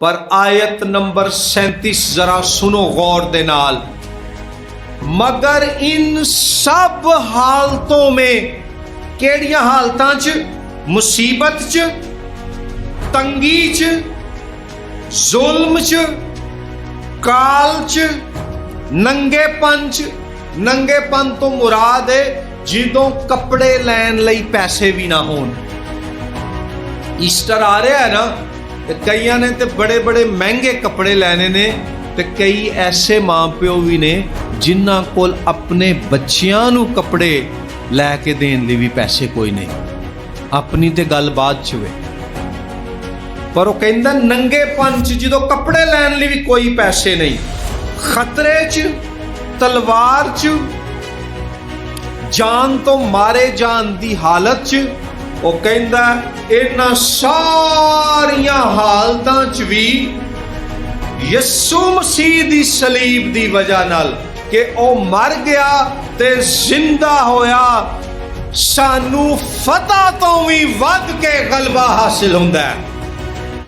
पर आयत नंबर 37 जरा सुनो गौर दे नाल। मगर इन सब हालतों में, केड़ियां हालतां च? मुसीबत च, तंगी च, जुल्म च, काल च, नंगेपन च। नंगेपन तो मुराद है ਜਦੋਂ कपड़े लैन लई पैसे भी ना होन। ईस्टर आ रहा है ना, तो कईयां ने तो बड़े बड़े महंगे कपड़े लैने ने, तो कई ऐसे मां प्यो भी ने जिन्हां कोल अपने बच्चियां नूं कपड़े लैके देण लई भी पैसे कोई नहीं। अपनी ते गल बात च वे, पर वो कहंदा नंगेपन च जदों कपड़े लैण लई भी कोई पैसे नहीं, खतरे च, तलवार च, जान तो मारे जान दी हालत च, वो कहंदा इन्हां सारियां हालतां च भी यसू मसीह दी सलीब दी वजह नाल कि ओ मर गया ते जिंदा होया, सानू फतह तो भी वध के गलबा हासिल हुंदा है।